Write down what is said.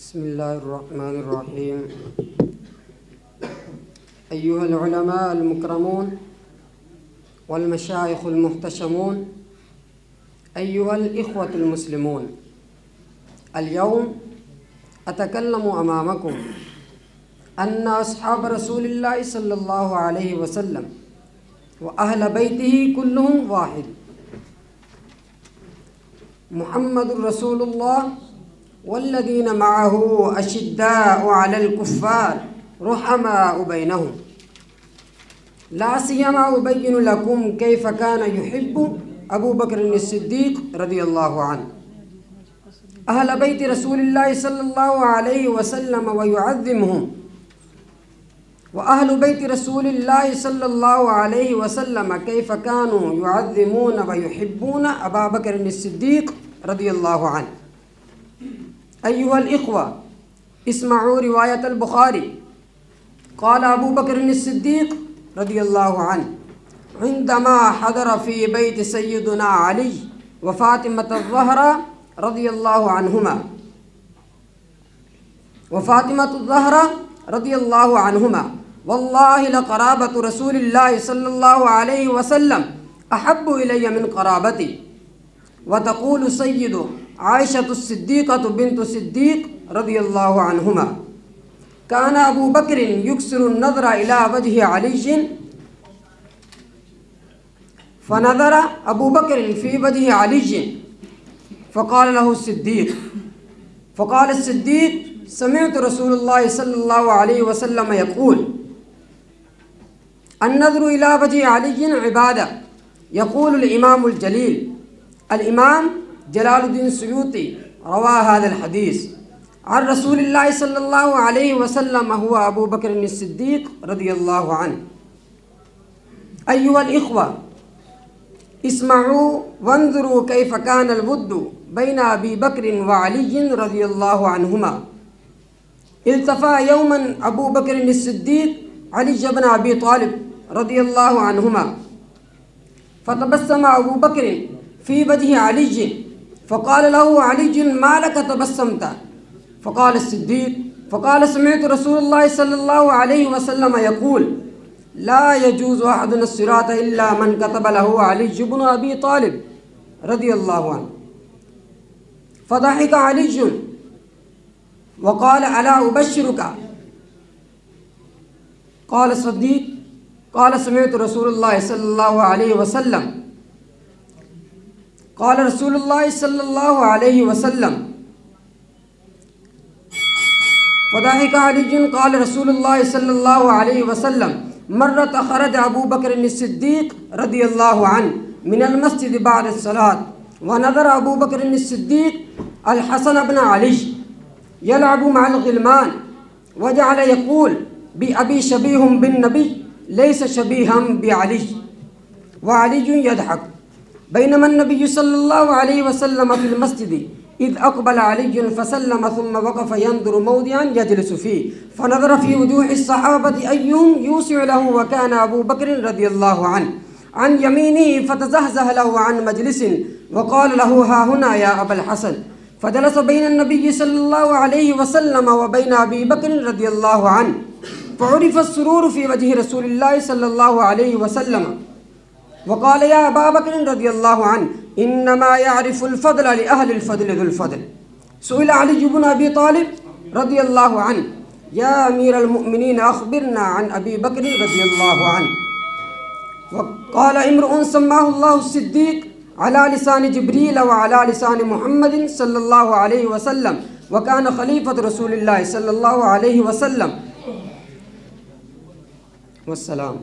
बिस्मिल्लाहिर्रहमानिर्रहीम। अय्युहल उलमा अल मुकरमून वल मशाइखुल मुहतशमून अय्युहल इख्वतुल मुस्लिमून, अल यौम अतकल्लमु अमामकुम अन्ना अस्हाब रसूलिल्लाहि सल्लल्लाहु अलैहि वसल्लम व अहल बैतिही कुल्लुहुम वाहिद। मुहम्मदुर रसूलुल्लाह वल्लज़ीन मअहू अशिद्दाउ अलल कुफ़्फ़ार रुहमाउ बैनहुम ला सियमा उबय्यिनु लकुम कैफ़ कान युहिब्बु अबू बकर सिद्दीक़ रज़ियल्लाहु अन्हु अहल बैत रसूलिल्लाहि सल्लल्लाहु अलैहि वसल्लम व युअज़्ज़िमुहुम व अहलु बैत रसूलिल्लाहि सल्लल्लाहु अलैहि वसल्लम कैफ़ कानू युअज़्ज़िमून व युहिब्बून अबा बकर सिद्दीक़ रज़ियल्लाहु अन्हु। अय्युहल इख्वा इस्मऊ रिवायत अल बुखारी क़ाल अबू बकर सिद्दीक़ रज़ियल्लाहु अन्हु इंदमा हदर फ़ी बैत सय्यदुना अली व फ़ातिमत ज़हरा रज़ियल्लाहु अन्हुमा रज़ियल्लाहु अन्हुमा वल्लाहि लक़राबतु रसूलिल्लाहि सल्लल्लाहु अलैहि वसल्लम अहब्बु इलय्य मिन क़राबती व तक़ूलु सय्यदु आयशतु सिद्दीक़तु बिन्तु सिद्दीक़ रज़ियल्लाहु अन्हुमा कान अबू बकर युक्सिरु नज़रा इला वजहि अली फ़नज़र अबू बकर फ़ी वजहि अली फ़क़ाल लहु सिद्दीक़ समिअतु रसूलुल्लाहि सल्लल्लाहु अलैहि वसल्लम यक़ूल अन्नज़रु इला वजहि अली इबादा। यक़ूलुल इमामुल जलील अल इमाम जलालुद्दीन सुयूती रवा हाज़ल हदीस अन रसूलिल्लाहि सल्लल्लाहु अलैहि वसल्लम हुवा अबू बकर सिद्दीक़ रज़ियल्लाहु अन्हु। अय्युहल इख्वा इस्मऊ वंज़ुरू कैफ़ कानल वुद्दु बैन अबी बकर व अली रज़ियल्लाहु अन्हुमा। इल्तफ़ा यौमन अबू बकर सिद्दीक़ अली इब्न अबी तालिब रज़ियल्लाहु अन्हुमा फ़तबस्सम अबू बकर फ़ी वजहि अली फ़क़ाल लहु अली मा लक तबस्समत फ़क़ाल सिद्दीक़ फ़क़ाल समिअतु रसूलल्लाहि सल्लल्लाहु अलैहि वसल्लम यक़ूल ला यजूज़ु अहदुन अस्सिरात इल्ला मन कतब लहु अली इब्न अबी तालिब रज़ियल्लाहु अन्हु फ़ज़हिक अली वक़ाल अला उबश्शिरुका क़ाल सिद्दीक़ क़ाल समिअतु रसूलल्लाहि सल्लल्लाहु अलैहि वसल्लम क़ाल रसूलुल्लाहि सल्लल्लाहु अलैहि वसल्लम फ़ज़हिक अली क़ाल रसूलुल्लाहि सल्लल्लाहु अलैहि वसल्लम मर्रत ख़रज अबू बकर सिद्दीक़ रज़ियल्लाहु अन्हु मिनल मस्जिद बअद अस्सलात व नज़र अबू बकर सिद्दीक़ अल हसन इब्न अली यलअबु मअल ग़िलमान व जअल यक़ूल बि अबी शबीहुम बिन नबी लैसा शबीहम बि अली व अली यदहक बैनमा नबी सल्लल्लाहु अलैहि वसल्लम फ़िल मस्जिद इज़ अक़बल अली फ़सल्लम सुम्मा वक़फ़ यंज़ुरु मौदिअन यजलिसु फ़ीहि फ़नज़र फ़ी वुजूहि अस्सहाबति अय्युहुम यूसिउ लहु व कान अबू बकर रज़ियल्लाहु अन्हु अन यमीनिही फ़तज़हज़ह लहु अन मजलिसिन व क़ाल लहु हा हुना या अबल हसन फ़जलस बैन नबी सल्लल्लाहु अलैहि वसल्लम व बैन अबी बकर रज़ियल्लाहु अन्हु फ़उरिफ़ अस्सुरूरु फ़ी वजहि रसूलिल्लाहि सल्लल्लाहु अलैहि वसल्लम वक़ाल या अबा बकर रज़ियल्लाहु अन्हु इन्नमा यअरिफ़ुल फ़ज़्ल लिअहलिल फ़ज़्ल ज़ुल फ़ज़्ल। सुइल अली इब्न अबी तालिब रज़ियल्लाहु अन्हु या अमीरल मुअमिनीन अख़बिरना अन अबी बकर रज़ियल्लाहु अन्हु वक़ाल इम्रुउन सम्माहुल्लाहु सिद्दीक़ अला लिसानि जिब्रील व अला लिसानि मुहम्मदिन सल्लल्लाहु अलैहि वसल्लम व कान ख़लीफ़तु रसूलिल्लाहि सल्लल्लाहु अलैहि वसल्लम वस्सलाम।